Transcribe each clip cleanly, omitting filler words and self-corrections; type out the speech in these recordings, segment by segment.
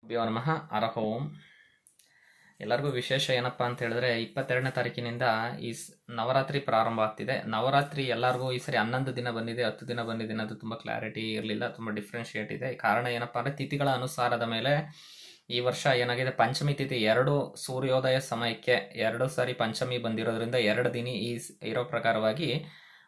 ಗುರುಭ್ಯೋ ನಮಃ. ಹರಃ ಓಂ. ಎಲ್ಲರಿಗೂ ವಿಶೇಷ ಏನಪ್ಪ ಅಂತ ಹೇಳಿದ್ರೆ 22ನೇ ತಾರೀಕಿನಿಂದ ಈ ನವರಾತ್ರಿ ಪ್ರಾರಂಭ ಆಗ್ತಿದೆ. ನವರಾತ್ರಿ ಎಲ್ಲರಿಗೂ ಈ ಸರಿ 11 ದಿನ ಬಂದಿದೆ, 10 ದಿನ ಬಂದಿದೆ ಅನ್ನೋದು ತುಂಬ ಕ್ಲಾರಿಟಿ ಇರಲಿಲ್ಲ, ತುಂಬ ಡಿಫ್ರೆನ್ಶಿಯೇಟ್ ಇದೆ. ಕಾರಣ ಏನಪ್ಪ ಅಂದರೆ ತಿಥಿಗಳ ಅನುಸಾರದ ಮೇಲೆ ಈ ವರ್ಷ ಏನಾಗಿದೆ, ಪಂಚಮಿ ತಿಥಿ 2 ಸೂರ್ಯೋದಯ ಸಮಯಕ್ಕೆ 2 ಸಾರಿ ಪಂಚಮಿ ಬಂದಿರೋದ್ರಿಂದ 2 ದಿನ ಇರೋ ಪ್ರಕಾರವಾಗಿ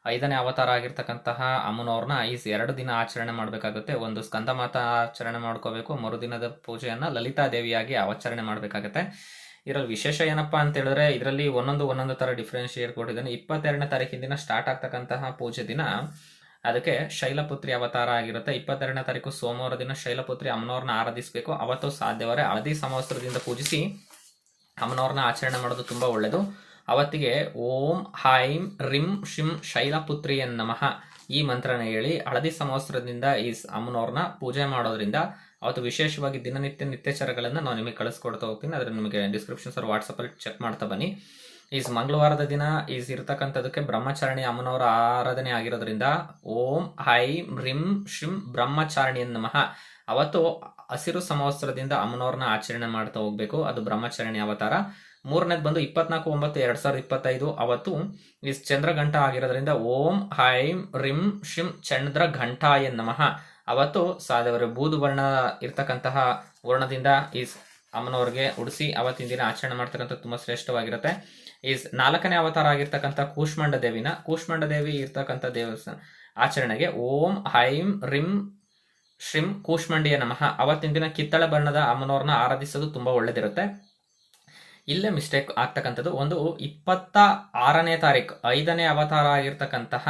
5ನೇ ಅವತಾರ ಆಗಿರ್ತಕ್ಕಂತಹ ಅಮ್ಮನವ್ರನ್ನ ಈ 2 ದಿನ ಆಚರಣೆ ಮಾಡಬೇಕಾಗುತ್ತೆ. ಒಂದು ಸ್ಕಂದಮಾತ ಆಚರಣೆ ಮಾಡ್ಕೋಬೇಕು, ಮರುದಿನದ ಪೂಜೆಯನ್ನು ಲಲಿತಾದೇವಿಯಾಗಿ ಆಚರಣೆ ಮಾಡಬೇಕಾಗತ್ತೆ. ಇದರಲ್ಲಿ ವಿಶೇಷ ಏನಪ್ಪಾ ಅಂತ ಹೇಳಿದ್ರೆ ಇದರಲ್ಲಿ ಒಂದೊಂದು ಥರ ಡಿಫ್ರೆನ್ಶಿಯೇಟ್ ಕೊಟ್ಟಿದ್ದಾನೆ. 22ನೇ ತಾರೀಕಿನ ದಿನ ಸ್ಟಾರ್ಟ್ ಆಗ್ತಕ್ಕಂತಹ ಪೂಜೆ ದಿನ ಅದಕ್ಕೆ ಶೈಲಪುತ್ರಿ ಅವತಾರ ಆಗಿರುತ್ತೆ. 22ನೇ ತಾರೀಕು ಸೋಮವಾರ ದಿನ ಶೈಲಪುತ್ರಿ ಅಮ್ಮನವ್ರನ್ನ ಆರಾಧಿಸಬೇಕು. ಅವತ್ತು ಸಾಧ್ಯವರೆ ಹಳದಿ ಸಮವಸ್ತ್ರದಿಂದ ಪೂಜಿಸಿ ಅಮ್ಮನವ್ರನ್ನ ಆಚರಣೆ ಮಾಡೋದು ತುಂಬ ಒಳ್ಳೆಯದು. ಅವತ್ತಿಗೆ ಓಂ ಹೈಂ ರಿಂ ಶಿಂ ಶೈಲಪುತ್ರಿಯ ನಮಃ ಈ ಮಂತ್ರನ ಹೇಳಿ ಹಳದಿ ಸಮವಸ್ತ್ರದಿಂದ ಈ ಅಮ್ಮನವ್ರನ್ನ ಪೂಜೆ ಮಾಡೋದ್ರಿಂದ ಅವತ್ತು ವಿಶೇಷವಾಗಿ ನಿತ್ಯಚರಗಳನ್ನು ನಾನು ನಿಮಗೆ ಕಳಿಸ್ಕೊಡ್ತಾ ಹೋಗ್ತೀನಿ. ಅದನ್ನು ನಿಮಗೆ ಡಿಸ್ಕ್ರಿಪ್ಷನ್ಸ್ ವಾಟ್ಸಪ್ಪಲ್ಲಿ ಚೆಕ್ ಮಾಡ್ತಾ ಬನ್ನಿ. ಮಂಗಳವಾರದ ದಿನ ಇರ್ತಕ್ಕಂಥದಕ್ಕೆ ಬ್ರಹ್ಮಚಾರಿಣಿ ಅಮ್ಮನವರ ಆರಾಧನೆ ಆಗಿರೋದ್ರಿಂದ ಓಂ ಹೈಂ ರಿಂ ಶಿಂ ಬ್ರಹ್ಮಚಾರಿಣಿಯ ನಮಃ ಅವತ್ತು ಹಸಿರು ಸಮವಸ್ತ್ರದಿಂದ ಅಮ್ಮನವ್ರನ್ನ ಆಚರಣೆ ಮಾಡ್ತಾ ಹೋಗ್ಬೇಕು. ಅದು ಬ್ರಹ್ಮಚಾರಿಣಿ ಅವತಾರ. ಮೂರನೇದು ಬಂದು 24/9/2025 ಅವತ್ತು ಈ ಚಂದ್ರಘಂಟ ಆಗಿರೋದ್ರಿಂದ ಓಂ ಹೈಂ ರಿಂ ಶಿಂ ಚಂದ್ರಘಂಟಾಯ ನಮಃ ಅವತ್ತು ಸಾಧ್ಯವರೆ ಬೂದು ವರ್ಣ ಇರ್ತಕ್ಕಂತಹ ವರ್ಣದಿಂದ ಈ ಅಮ್ಮನವ್ರಿಗೆ ಉಡಿಸಿ ಅವತ್ತಿನ ದಿನ ಆಚರಣೆ ಮಾಡ್ತಕ್ಕಂಥ ತುಂಬ ಶ್ರೇಷ್ಠವಾಗಿರುತ್ತೆ. 4ನೇ ಅವತಾರ ಆಗಿರ್ತಕ್ಕಂಥ ಕೂಷ್ಮಾಂಡ ದೇವಿ ಇರ್ತಕ್ಕಂಥ ದೇವಸ್ಥಾನ ಆಚರಣೆಗೆ ಓಂ ಹೈಂ ರಿಂ ಶ್ರೀಂ ಕೂಷ್ಮಾಂಡಿಯ ನಮಃ ಅವತ್ತಿನ ದಿನ ಕಿತ್ತಳೆ ಬಣ್ಣದ ಅಮ್ಮನವ್ರನ್ನ ಆರಾಧಿಸೋದು ತುಂಬಾ ಒಳ್ಳೇದಿರುತ್ತೆ. ಇಲ್ಲೇ ಮಿಸ್ಟೇಕ್ ಆಗ್ತಕ್ಕಂಥದ್ದು ಒಂದು 26ನೇ ತಾರೀಕು 5ನೇ ಅವತಾರ ಆಗಿರ್ತಕ್ಕಂತಹ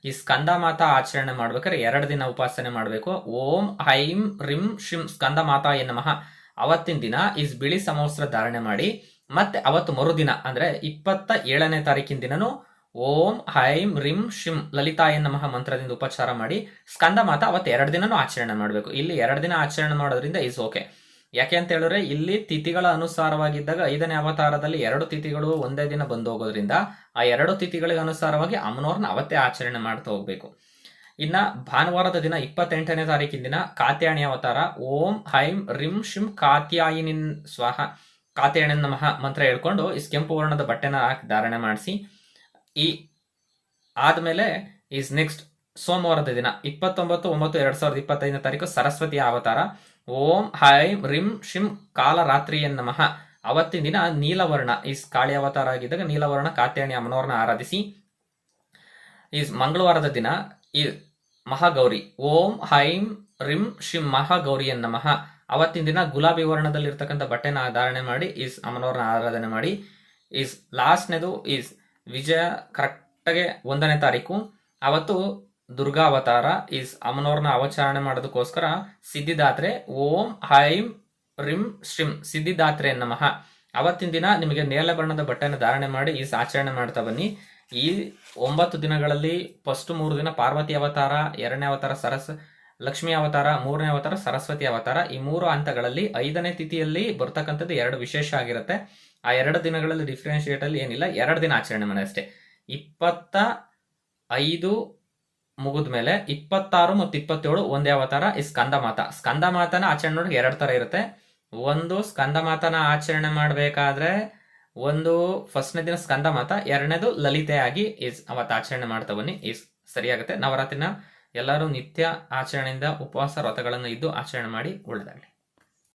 ಈ ಸ್ಕಂದಮಾತಾ ಆಚರಣೆ ಮಾಡ್ಬೇಕಾದ್ರೆ 2 ದಿನ ಉಪಾಸನೆ ಮಾಡಬೇಕು. ಓಂ ಹೈಂ ರಿಂ ಶಿಂ ಸ್ಕಂದಮಾತಾಯ ನಮಃ ಅವತ್ತಿನ ದಿನ ಬಿಳಿ ಸಮವಸ್ತ್ರ ಧಾರಣೆ ಮಾಡಿ ಮತ್ತೆ ಅವತ್ತು ಮರುದಿನ ಅಂದ್ರೆ 27ನೇ ತಾರೀಕಿನ ದಿನನು ಓಂ ಹೈಂ ರಿಂ ಶಿಂ ಲಲಿತಾಯ ನಮಃ ಮಂತ್ರದಿಂದ ಉಪಚಾರ ಮಾಡಿ ಸ್ಕಂದಮಾತಾ ಅವತ್ತು 2 ದಿನನೂ ಆಚರಣೆ ಮಾಡಬೇಕು. ಇಲ್ಲಿ 2 ದಿನ ಆಚರಣೆ ಮಾಡೋದ್ರಿಂದ ಓಕೆ. ಯಾಕೆ ಅಂತ ಹೇಳಿದ್ರೆ ಇಲ್ಲಿ ತಿಥಿಗಳ ಅನುಸಾರವಾಗಿದ್ದಾಗ 5ನೇ ಅವತಾರದಲ್ಲಿ 2 ತಿಥಿಗಳು ಒಂದೇ ದಿನ ಬಂದು ಹೋಗೋದ್ರಿಂದ ಆ 2 ತಿಥಿಗಳಿಗೆ ಅನುಸಾರವಾಗಿ ಅಮ್ಮನವ್ರನ್ನ ಅವತ್ತೇ ಆಚರಣೆ ಮಾಡ್ತಾ ಹೋಗ್ಬೇಕು. ಇನ್ನ ಭಾನುವಾರದ ದಿನ 28ನೇ ತಾರೀಕಿನ ದಿನ ಕಾತ್ಯಾಯನಿ ಅವತಾರ. ಓಂ ಹೈಂ ರಿಂ ಶಿಂ ಕಾತ್ಯಾಯಿನಿ ಸ್ವಾಹ ಕಾತ್ಯಾಯನಿ ನಮಃ ಮಂತ್ರ ಹೇಳ್ಕೊಂಡು ಕೆಂಪು ವರ್ಣದ ಬಟ್ಟೆನ ಹಾಕಿ ಧಾರಣೆ ಮಾಡಿಸಿ ಆದ್ಮೇಲೆ ನೆಕ್ಸ್ಟ್ ಸೋಮವಾರದ ದಿನ 29/9/2025 ತಾರೀಕು ಸರಸ್ವತಿಯ ಅವತಾರ. ಓಂ ಹೈಂ ರಿಂ ಶಿಂ ಕಾಲರಾತ್ರಿಯ ನಮಃ ಅವತ್ತಿನ ದಿನ ನೀಲವರ್ಣ ಕಾಳಿ ಅವತಾರ ಆಗಿದ್ದಾಗ ನೀಲವರ್ಣ ಕಾತ್ಯಾಯನಿ ಅಮ್ಮನವ್ರನ್ನ ಆರಾಧಿಸಿ ಮಂಗಳವಾರದ ದಿನ ಮಹಾಗೌರಿ. ಓಂ ಹೈಂ ರಿಂ ಶಿಂ ಮಹಾಗೌರಿಯ ನಮಃ ಅವತ್ತಿನ ದಿನ ಗುಲಾಬಿ ವರ್ಣದಲ್ಲಿ ಇರ್ತಕ್ಕಂಥ ಬಟ್ಟೆನ ಧಾರಣೆ ಮಾಡಿ ಅಮ್ಮನವ್ರನ್ನ ಆರಾಧನೆ ಮಾಡಿ ಲಾಸ್ಟ್ನೇದು ವಿಜಯ ಕರೆಕ್ಟಾಗಿ 1ನೇ ತಾರೀಕು ಅವತ್ತು ದುರ್ಗಾ ಅವತಾರ ಅಮ್ಮನವ್ರನ್ನ ಅವಚಾರಣೆ ಮಾಡೋದಕ್ಕೋಸ್ಕರ ಸಿದ್ಧಿದಾತ್ರೆ. ಓಂ ಹೈಂ ರಿಂ ಶ್ರೀಂ ಸಿದ್ಧಿದಾತ್ರೆ ನಮಃ ಅವತ್ತಿನ ದಿನ ನಿಮಗೆ ನೇರಳೆ ಬಣ್ಣದ ಬಟ್ಟೆನ ಧಾರಣೆ ಮಾಡಿ ಆಚರಣೆ ಮಾಡ್ತಾ ಬನ್ನಿ. ಈ 9 ದಿನಗಳಲ್ಲಿ ಫಸ್ಟ್ 3 ದಿನ ಪಾರ್ವತಿ ಅವತಾರ, 2ನೇ ಅವತಾರ ಲಕ್ಷ್ಮೀ ಅವತಾರ, 3ನೇ ಅವತಾರ ಸರಸ್ವತಿ ಅವತಾರ. ಈ 3 ಹಂತಗಳಲ್ಲಿ 5ನೇ ತಿಥಿಯಲ್ಲಿ ಬರ್ತಕ್ಕಂಥದ್ದು 2 ವಿಶೇಷ ಆಗಿರುತ್ತೆ. ಆ 2 ದಿನಗಳಲ್ಲಿ ಡಿಫ್ರೆನ್ಶಿಯೇಟ್ ಅಲ್ಲಿ ಏನಿಲ್ಲ, 2 ದಿನ ಆಚರಣೆ ಮಾಡಿ ಅಷ್ಟೇ. 25 ಮುಗಿದ ಮೇಲೆ 26 ಮತ್ತು 27 ಒಂದೇ ಅವತಾರ ಸ್ಕಂದಮಾತನ ಆಚರಣೆ ನೋಡಿ 2 ತರ ಇರುತ್ತೆ. ಒಂದು ಸ್ಕಂದಮಾತನ ಆಚರಣೆ ಮಾಡಬೇಕಾದ್ರೆ ಒಂದು ಫಸ್ಟ್ನೇ ದಿನ ಸ್ಕಂದಮಾತ, 2ನೇದು ಲಲಿತೆಯಾಗಿ ಅವತ್ತು ಆಚರಣೆ ಮಾಡ್ತಾ ಬನ್ನಿ. ಸರಿಯಾಗುತ್ತೆ. ನವರಾತ್ರಿನ ಎಲ್ಲರೂ ನಿತ್ಯ ಆಚರಣೆಯಿಂದ ಉಪವಾಸ ವ್ರತಗಳನ್ನು ಇದ್ದು ಆಚರಣೆ ಮಾಡಿ. ಒಳ್ಳೆದಾಗಲಿ.